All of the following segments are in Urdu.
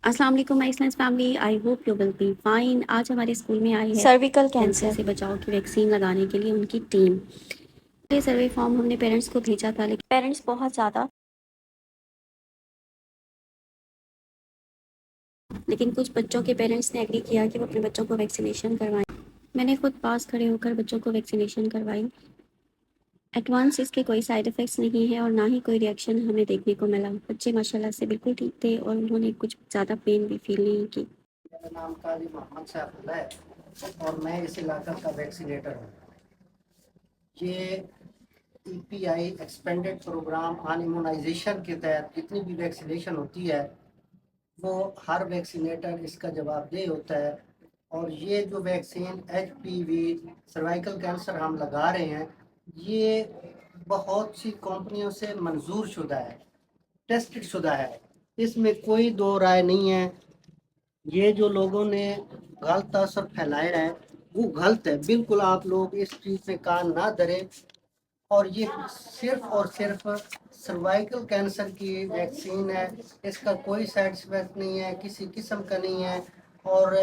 السلام علیکم my science family, I hope you will be fine. آج ہمارے اسکول میں آئی ہے سرویکل کینسر سے بچاؤ کی ویکسین لگانے کے لیے ان کی ٹیم۔ یہ سروے فارم ہم نے پیرنٹس کو بھیجا تھا، لیکن پیرنٹس بہت زیادہ، لیکن کچھ بچوں کے پیرنٹس نے ایگری کیا کہ وہ اپنے بچوں کو ویکسینیشن کروائیں۔ میں نے خود پاس کھڑے ہو کر بچوں کو ویکسینیشن کروائی۔ ایڈوانس اس کے کوئی سائیڈ افیکٹس نہیں ہے اور نہ ہی کوئی ریئیکشن ہمیں دیکھنے کو ملا۔ بچے ماشاءاللہ سے بالکل ٹھیک تھے اور انہوں نے کچھ زیادہ پین بھی فیل نہیں کی۔ میرا نام قاضی محمد سیف اللہ ہے اور میں اس علاقہ کا ویکسینیٹر ہوں۔ یہ ای پی آئی ایکسپینڈڈ پروگرام آن ایمونائزیشن کے تحت جتنی بھی ویکسینیشن ہوتی ہے وہ ہر ویکسینیٹر اس کا جواب دہ ہوتا ہے، اور یہ جو ویکسین ایچ پی وی سروائیکل کینسر ہم لگا رہے ہیں یہ بہت سی کمپنیوں سے منظور شدہ ہے، ٹیسٹڈ شدہ ہے، اس میں کوئی دو رائے نہیں ہے۔ یہ جو لوگوں نے غلط تاثر پھیلایا ہے وہ غلط ہے، بالکل آپ لوگ اس چیز پہ کان نہ دھریں۔ اور یہ صرف اور صرف سروائیکل کینسر کی ویکسین ہے، اس کا کوئی سائڈ افیکٹ نہیں ہے، کسی قسم کا نہیں ہے، اور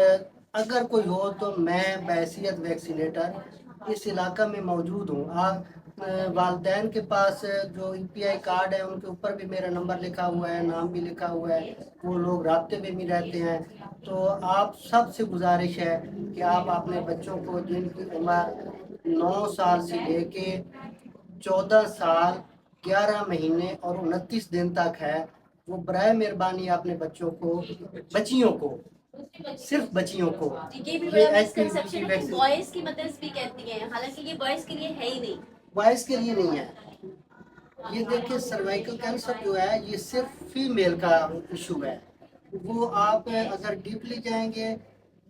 اگر کوئی ہو تو میں بحیثیت ویکسینیٹر اس علاقہ میں موجود ہوں۔ آپ والدین کے پاس جو ای پی آئی کارڈ ہے ان کے اوپر بھی میرا نمبر لکھا ہوا ہے، نام بھی لکھا ہوا ہے، وہ لوگ رابطے میں بھی رہتے ہیں۔ تو آپ سب سے گزارش ہے کہ آپ اپنے بچوں کو جن کی عمر 9 سال سے لے کے 14 سال 11 مہینے اور 29 دن تک ہے، وہ برائے مہربانی اپنے بچوں کو، بچیوں کو، صرف بچیوں کو یہ بھی یہ بڑا ایچ پی وی مسکنسیپشن کی ہے کہ ویکسین، بوائز کی مدرس بھی کہتی ہیں، حالانکہ یہ بوائز کے لیے ہے ہی نہیں۔ وائس کے لیے نہیں ہے۔ یہ دیکھیں سروائیکل کینسر جو ہے یہ صرف فیمیل کا ایشو ہے، وہ آپ اگر ڈیپلی جائیں گے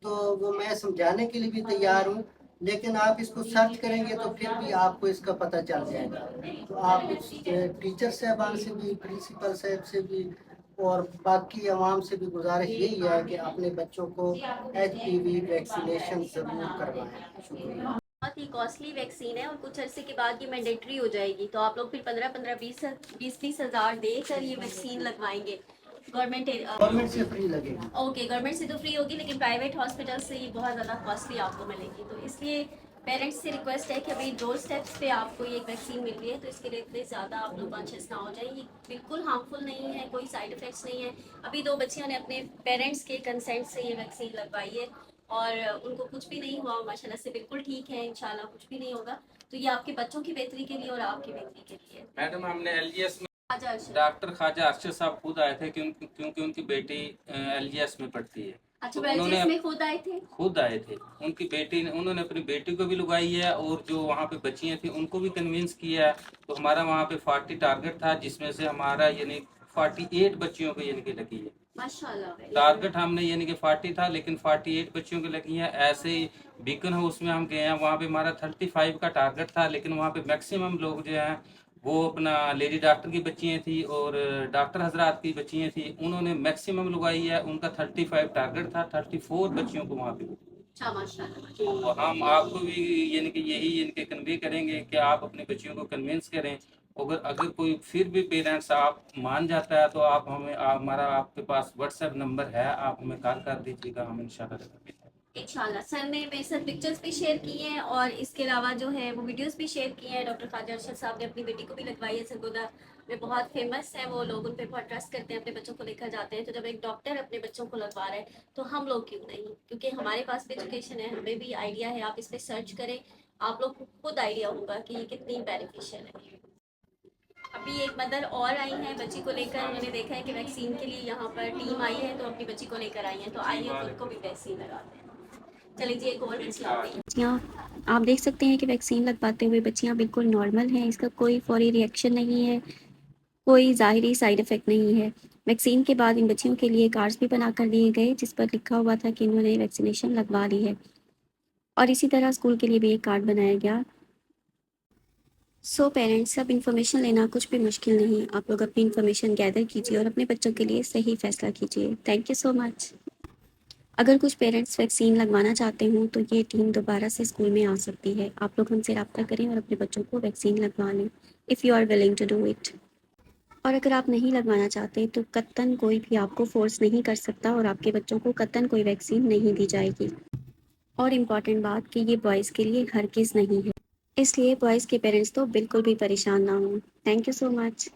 تو وہ میں سمجھانے کے لیے بھی تیار ہوں، لیکن آپ اس کو سرچ کریں گے تو پھر بھی آپ کو اس کا پتہ چل جائے گا۔ تو آپ ٹیچر صاحبان سے بھی، پرنسپل صاحب سے بھی اور باقی عوام سے بھی گزارش یہی ہے کہ اپنے بچوں کو ایچ پی وی ویکسینیشن ضرور کروائیں۔ شکریہ۔ بہت ہی کاسٹلی ویکسین ہے اور کچھ عرصے کے بعد یہ مینڈیٹری ہو جائے گی، تو آپ لوگ پھر 15-20 ہزار دے کر یہ ویکسین لگوائیں گے گورنمنٹ۔ گورنمنٹ سے فری لگے گی۔ اوکے، گورنمنٹ سے تو فری ہوگی لیکن پرائیویٹ ہاسپٹل سے یہ بہت زیادہ کاسٹلی آپ کو ملے گی، تو اس لیے پیرنٹس سے ریکویسٹ ہے کہ ابھی 2 اسٹیپس پہ آپ کو یہ ایک ویکسین مل رہی ہے، تو اس کے لیے اتنے زیادہ آپ لوگ کانشیس نہ ہو جائیں۔ یہ بالکل ہارمفل نہیں ہے، کوئی سائڈ افیکٹس نہیں ہے۔ ابھی 2 بچیوں نے اپنے پیرنٹس کے کنسینٹ سے یہ ویکسین لگوائی ہے اور ان کو کچھ بھی نہیں ہوا، ماشاء اللہ سے بالکل ٹھیک ہے، انشاءاللہ کچھ بھی نہیں ہوگا۔ تو یہ آپ کے بچوں کی بہتری کے لیے اور آپ کی بہتری کے لیے۔ میڈم ہم نے ایل جی ایس میں ڈاکٹر خواجہ ارشد صاحب خود آئے تھے کیونکہ ان کی بیٹی ایل جی ایس میں پڑھتی ہے۔ اچھا، انہوں نے میں خود آئے تھے؟ خود آئے تھے، ان کی بیٹی نے، انہوں نے اپنی بیٹی کو بھی لگائی ہے اور جو وہاں پہ بچیاں تھیں ان کو بھی کنوینس کیا ہے، تو ہمارا وہاں پہ 40 ٹارگٹ تھا جس میں سے ہمارا یعنی 48 بچیوں کو یعنی کہ لگی ہے۔ ماشاءاللہ، ٹارگٹ ہم نے یعنی کہ 40 تھا لیکن 48 بچیوں کی لگی ہیں۔ ایسے ہی بیکن ہاؤس میں ہم گئے ہیں، وہاں پہ ہمارا 35 کا ٹارگٹ تھا لیکن وہاں پہ میکسیمم لوگ جو ہیں وہ اپنا لیڈی ڈاکٹر کی بچیاں تھیں اور ڈاکٹر حضرات کی بچیاں تھیں، انہوں نے میکسیمم لگائی ہے۔ ان کا 35 ٹارگٹ تھا، 34 بچیوں کو وہاں پہ۔ تو ہم آپ کو بھی یعنی کہ یہی یعنی کہ کنوے کریں گے کہ آپ اپنے بچیوں کو کنوینس کریں، اگر کوئی پھر بھی پیرنٹس آپ مان جاتا ہے تو آپ ہمیں، ہمارا آپ کے پاس واٹس ایپ نمبر ہے، آپ ہمیں کال کر دیجیے گا، ہم انشاءاللہ انشاءاللہ۔ سر نے میرے ساتھ پکچرز بھی شیئر کی ہیں اور اس کے علاوہ جو ہے وہ ویڈیوز بھی شیئر کی ہیں۔ ڈاکٹر خواجہ ارشد صاحب نے اپنی بیٹی کو بھی لگوائی ہے، سرگودا میں بہت فیمس ہے، وہ لوگ ان پہ بہت ٹرسٹ کرتے ہیں، اپنے بچوں کو لے کر جاتے ہیں۔ تو جب ایک ڈاکٹر اپنے بچوں کو لگوا رہے ہیں تو ہم لوگ کیوں نہیں؟ کیونکہ ہمارے پاس بھی ایجوکیشن ہے، ہمیں بھی آئیڈیا ہے، آپ اس پہ سرچ کریں، آپ لوگ کو خود آئیڈیا ہوگا کہ یہ کتنی بینیفیشیل ہے۔ ابھی ایک مدر اور آئی ہیں بچی کو لے کر، انہوں نے دیکھا ہے کہ ویکسین کے لیے یہاں پر ٹیم آئی ہے تو اپنی بچی کو لے کر آئی ہیں، تو آئیے ان کو بھی ویکسین لگاتے ہیں۔ چلیے جی، ایک اور بچی آ گئی۔ بچیاں آپ دیکھ سکتے ہیں کہ ویکسین لگواتے ہوئے بچیاں بالکل نارمل ہیں، اس کا کوئی فوری ریئیکشن نہیں ہے، کوئی ظاہری سائیڈ افیکٹ نہیں ہے۔ ویکسین کے بعد ان بچیوں کے لیے کارڈز بھی بنا کر دیے گئے جس پر لکھا ہوا تھا کہ انہوں نے ویکسینیشن لگوا لی ہے، اور اسی طرح اسکول کے لیے بھی ایک کارڈ بنایا گیا۔ سو پیرنٹس، اب انفارمیشن لینا کچھ بھی مشکل نہیں، آپ لوگ اپنی انفارمیشن گیدر کیجیے اور اپنے بچوں کے لیے صحیح فیصلہ کیجیے۔ تھینک یو سو مچ۔ اگر کچھ پیرنٹس ویکسین لگوانا چاہتے ہوں تو یہ ٹیم دوبارہ سے اسکول میں آ سکتی ہے، آپ لوگ ہم سے رابطہ کریں اور اپنے بچوں کو ویکسین لگوا لیں، if you are willing to do it. اور اگر آپ نہیں لگوانا چاہتے تو قطعاً کوئی بھی آپ کو فورس نہیں کر سکتا اور آپ کے بچوں کو قطعاً کوئی ویکسین نہیں دی جائے گی۔ اور امپورٹنٹ بات کہ یہ بوائز کے لیے ہرگز نہیں ہے، اس لیے بوائز کے پیرنٹس تو بالکل بھی پریشان نہ ہوں۔ Thank you so much.